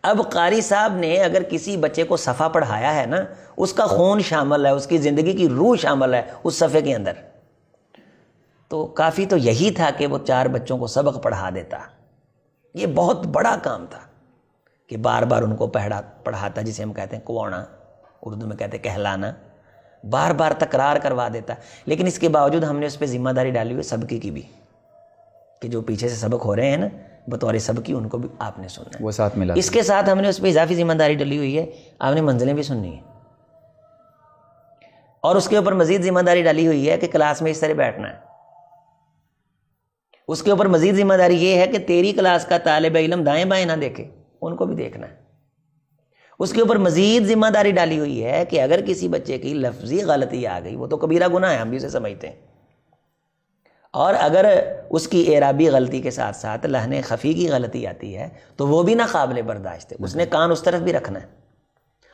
اب قاری صاحب نے اگر کسی بچے کو صفحہ پڑھایا ہے نا، اس کا خون شامل ہے، اس کی زندگی کی روح شامل ہے اس صفحے کے اندر، تو کافی تو یہی تھا کہ وہ 4 بچوں کو سبق پڑھا دیتا۔ یہ بہت بڑا کام تھا کہ بار بار ان کو پڑھاتا، جسے ہم کہتے ہیں کوڑنا، اردو میں کہتے ہیں کہلانا، بار بار تکرار کروا دیتا۔ لیکن اس کے باوجود ہم نے اس پہ ذمہ داری ڈالی ہوئی سبقی کی بھی، کہ جو پیچھے سے سبق ہو رہے ہیں نا بطور سبقی، ان کو بھی آپ نے سننا ہے، وہ ساتھ ملا۔ اس کے ساتھ ہم نے اس پہ اضافی ذمہ داری ڈلی ہوئی ہے، آپ نے منزلیں بھی سننی ہیں، اور اس کے اوپر مزید ذمہ داری ڈالی ہوئی ہے کہ کلاس میں اس طرح بیٹھنا ہے۔ اس کے اوپر مزید ذمہ داری یہ ہے کہ تیری کلاس کا طالب علم دائیں بائیں نہ دیکھے، ان کو بھی دیکھنا ہے۔ اس کے اوپر مزید ذمہ داری ڈالی ہوئی ہے کہ اگر کسی بچے کی لفظی غلطی آ گئی، وہ تو کبیرہ گناہ ہے، ہم بھی اسے سمجھتے ہیں، اور اگر اس کی اعرابی غلطی کے ساتھ ساتھ لحن خفی کی غلطی آتی ہے تو وہ بھی ناقابل برداشت ہے، اس نے کان اس طرف بھی رکھنا ہے،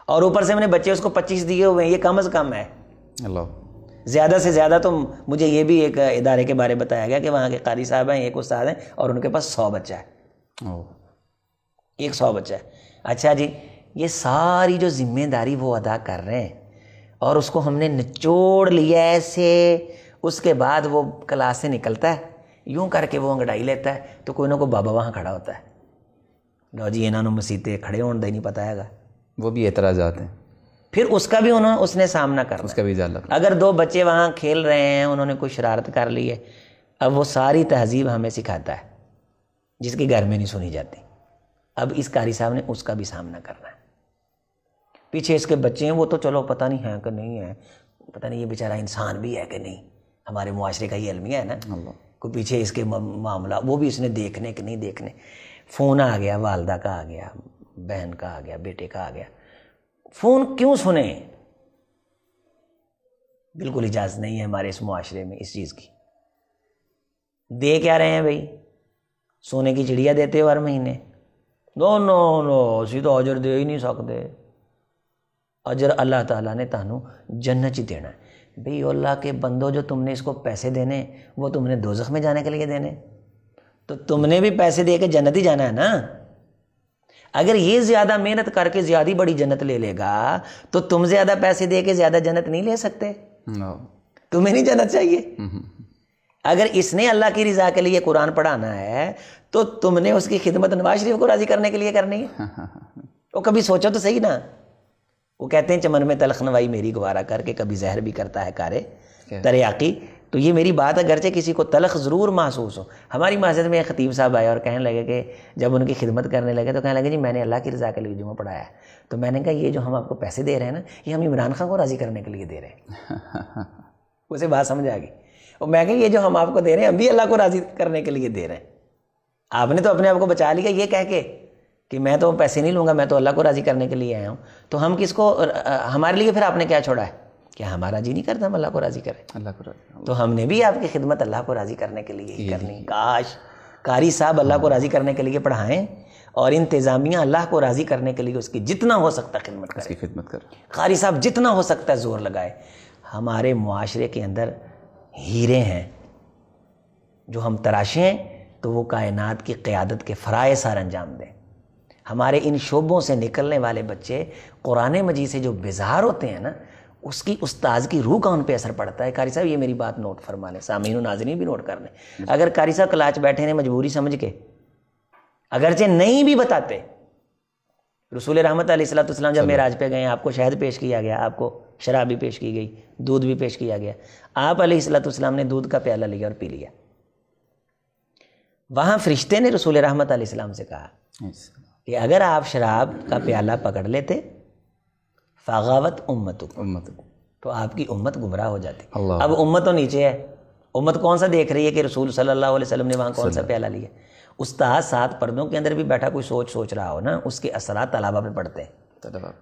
اور اوپر سے میں نے بچے اس کو 25 دیے ہوئے ہیں، یہ کم از کم ہے۔ اللہ، زیادہ سے زیادہ تو مجھے یہ بھی ایک ادارے کے بارے بتایا گیا کہ وہاں کے قاری صاحب ہیں، ایک استاد ہیں، اور ان کے پاس 100 بچہ ہے، 100 بچہ ہے۔ اچھا جی، یہ ساری جو ذمہ داری وہ ادا کر رہے ہیں، اور اس کو ہم نے نچوڑ لیا ایسے، اس کے بعد وہ کلاس سے نکلتا ہے، یوں کر کے وہ انگڑائی لیتا ہے، تو کوئی نہ کوئی بابا وہاں کھڑا ہوتا ہے، لو جی انہوں نے مسیتے کھڑے ہونے دے نہیں پتا ہے گا، وہ بھی اعتراضات ہیں، پھر اس کا بھی اس نے سامنا کرنا، اس کا بھی اجازت۔ اگر 2 بچے وہاں کھیل رہے ہیں، انہوں نے کوئی شرارت کر لی ہے، اب وہ ساری تہذیب ہمیں سکھاتا ہے جس کے گھر میں نہیں سنی جاتی، اب اس قاری صاحب نے اس کا بھی سامنا کرنا ہے۔ پیچھے اس کے بچے ہیں، وہ تو چلو پتہ نہیں ہیں کہ نہیں ہے، پتہ نہیں یہ بیچارہ انسان بھی ہے کہ نہیں، ہمارے معاشرے کا یہ المیہ ہے نا، کوئی پیچھے اس کے معاملہ وہ بھی اس نے دیکھنے کہ نہیں دیکھنے۔ فون آ گیا، والدہ کا آ گیا، بہن کا آ گیا، بیٹے کا آ گیا، فون کیوں سنیں؟ بالکل اجازت نہیں ہے ہمارے اس معاشرے میں اس چیز کی۔ دے کیا رہے ہیں بھائی؟ سونے کی چڑیا دیتے ہو ہر مہینے؟ نو نو نو، اسی تو اجر دے ہی نہیں سکتے، اجر اللہ تعالیٰ نے تانوں جنت ہی دینا ہے۔ بھئی اللہ کے بندو، جو تم نے اس کو پیسے دینے وہ تم نے دوزخ میں جانے کے لیے دینے، تو تم نے بھی پیسے دے کے جنت ہی جانا ہے نا۔ اگر یہ زیادہ محنت کر کے زیادہ بڑی جنت لے لے گا تو تم زیادہ پیسے دے کے زیادہ جنت نہیں لے سکتے، تمہیں نہیں جنت چاہیے۔ اگر اس نے اللہ کی رضا کے لیے قرآن پڑھانا ہے تو تم نے اس کی خدمت نواز شریف کو راضی کرنے کے لیے کرنی ہے۔ وہ کبھی سوچو تو صحیح نا، وہ کہتے ہیں چمن میں تلخ نوائی میری گوارا کر کے کبھی زہر بھی کرتا ہے کارے تریاقی، تو یہ میری بات اگرچہ کسی کو تلخ ضرور محسوس ہو۔ ہماری مسجد میں ایک خطیب صاحب آئے اور کہنے لگے کہ جب ان کی خدمت کرنے لگے تو کہنے لگے جی میں نے اللہ کی رضا کے لیے جمعہ پڑھایا ہے، تو میں نے کہا یہ جو ہم آپ کو پیسے دے رہے ہیں نا، یہ ہم عمران خان کو راضی کرنے کے لیے دے رہے ہیں۔ اسے بات سمجھ آ گئی، اور میں کہا یہ جو ہم آپ کو دے رہے ہیں ہم بھی اللہ کو راضی کرنے کے لیے دے رہے ہیں۔ آپ نے تو اپنے آپ کو بچا لیا یہ کہہ کے کہ میں تو پیسے نہیں لوں گا، میں تو اللہ کو راضی کرنے کے لیے آیا ہوں، تو ہم کس کو، ہمارے لیے پھر آپ نے کیا چھوڑا ہے؟ کیا ہمارا جی نہیں کرتا ہم اللہ کو راضی کریں؟ اللہ کو راضی، تو ہم نے بھی آپ کی خدمت اللہ کو راضی کرنے کے لیے ہی کرنی۔ کاش قاری صاحب اللہ کو راضی کرنے کے لیے پڑھائیں اور انتظامیہ اللہ کو راضی کرنے کے لیے اس کی جتنا ہو سکتا خدمت کرے، اس کی خدمت کرے، قاری صاحب جتنا ہو سکتا ہے زور لگائے۔ ہمارے معاشرے کے اندر ہیرے ہیں جو ہم تراشیں تو وہ کائنات کی قیادت کے فرائض سار انجام دیں۔ ہمارے ان شعبوں سے نکلنے والے بچے قرآن مجید سے جو بیزار ہوتے ہیں نا، اس کی استاذ کی روح کا ان پہ اثر پڑتا ہے۔ قاری صاحب یہ میری بات نوٹ فرما لیں، سامعین و ناظرین بھی نوٹ کر لیں۔ اگر قاری صاحب کلاچ بیٹھے ہیں مجبوری سمجھ کے، اگرچہ نہیں بھی بتاتے، رسول رحمت علیہ الصلوۃ والسلام جب معراج پہ گئے، آپ کو شہد پیش کیا گیا، آپ کو شراب بھی پیش کی گئی، دودھ بھی پیش کیا گیا، آپ علیہ الصلوۃ والسلام نے دودھ کا پیالہ لیا اور پی لیا۔ وہاں فرشتے نے رسول رحمت علیہ السلام سے کہا کہ اگر آپ شراب کا پیالہ پکڑ لیتے فغاوت امت تو آپ کی امت گمراہ ہو جاتی۔ اب امت تو نیچے ہے، امت کون سا دیکھ رہی ہے کہ رسول صلی اللہ علیہ وسلم نے وہاں کون سا پیالہ لیا؟ استاد 7 پردوں کے اندر بھی بیٹھا کوئی سوچ رہا ہو نا، اس کے اثرات طلبہ پہ پڑتے ہیں۔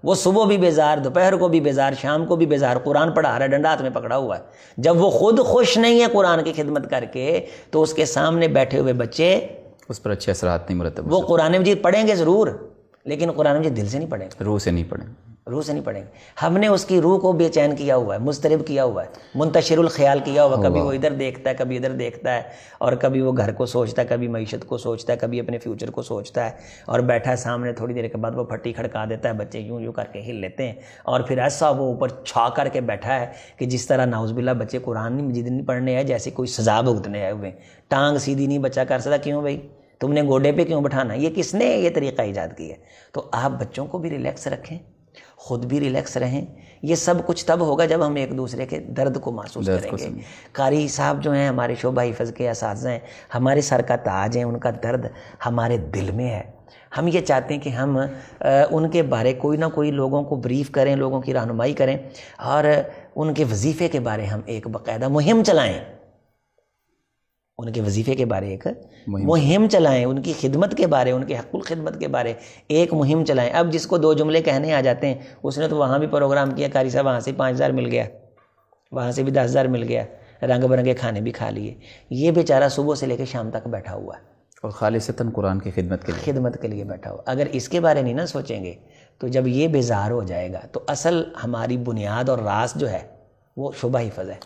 وہ صبح بھی بیزار، دوپہر کو بھی بیزار، شام کو بھی بیزار، قرآن پڑھا رہا ہے، ڈنڈا ہاتھ میں پکڑا ہوا ہے۔ جب وہ خود خوش نہیں ہے قرآن کی خدمت کر کے تو اس کے سامنے بیٹھے ہوئے بچے اس پر اچھے اثرات نہیں مرتب، وہ قرآن مجید پڑھیں گے ضرور لیکن قرآن مجید دل سے نہیں پڑھیں گے، روح سے نہیں پڑھیں۔ روح سے نہیں پڑھیں گے. ہم نے اس کی روح کو بے چین کیا ہوا ہے, مضطرب کیا ہوا ہے, منتشر الخیال کیا ہوا ہے. کبھی وہ ادھر دیکھتا ہے, کبھی ادھر دیکھتا ہے, اور کبھی وہ گھر کو سوچتا ہے, کبھی معیشت کو سوچتا ہے, کبھی اپنے فیوچر کو سوچتا ہے, اور بیٹھا ہے سامنے, تھوڑی دیر کے بعد وہ پھٹی کھڑکا دیتا ہے, بچے یوں یوں کر کے ہل لیتے ہیں, اور پھر ایسا وہ اوپر چھا کر کے بیٹھا ہے کہ جس طرح نعوذ باللہ بچے قرآن مجید نہیں پڑھنے آئے, جیسے کوئی سزا بھگتنے آئے ہوئے ہیں. ٹانگ سیدھی نہیں بچہ کر سکتا. کیوں بھائی, تم نے گوڈے پہ کیوں بٹھانا؟ یہ کس نے یہ طریقہ ایجاد کیا ہے؟ تو آپ بچوں کو بھی ریلیکس رکھیں, خود بھی ریلیکس رہیں. یہ سب کچھ تب ہوگا جب ہم ایک دوسرے کے درد کو محسوس کریں گے. قاری صاحب جو ہیں ہمارے شعبہ حفظ کے اساتذہ ہیں, ہمارے سر کا تاج ہیں, ان کا درد ہمارے دل میں ہے. ہم یہ چاہتے ہیں کہ ہم ان کے بارے کوئی نہ کوئی لوگوں کو بریف کریں, لوگوں کی رہنمائی کریں, اور ان کے وظیفے کے بارے ہم ایک باقاعدہ مہم چلائیں. ان کے وظیفے کے بارے ایک مہم چلائیں, ان کی خدمت کے بارے, ان کے حق الخدمت کے بارے ایک مہم چلائیں. اب جس کو 2 جملے کہنے آ جاتے ہیں, اس نے تو وہاں بھی پروگرام کیا, قاری صاحب وہاں سے 5,000 مل گیا, وہاں سے بھی 10,000 مل گیا, رنگ برنگے کھانے بھی کھا لیے. یہ بیچارہ صبح سے لے کے شام تک بیٹھا ہوا ہے, اور خالصتاً قرآن کی خدمت کے لیے بیٹھا ہوا. اگر اس کے بارے نہیں نہ سوچیں گے, تو جب یہ بیزار ہو جائے گا, تو اصل ہماری بنیاد اور راس جو ہے وہ شعبہ حفظ ہے.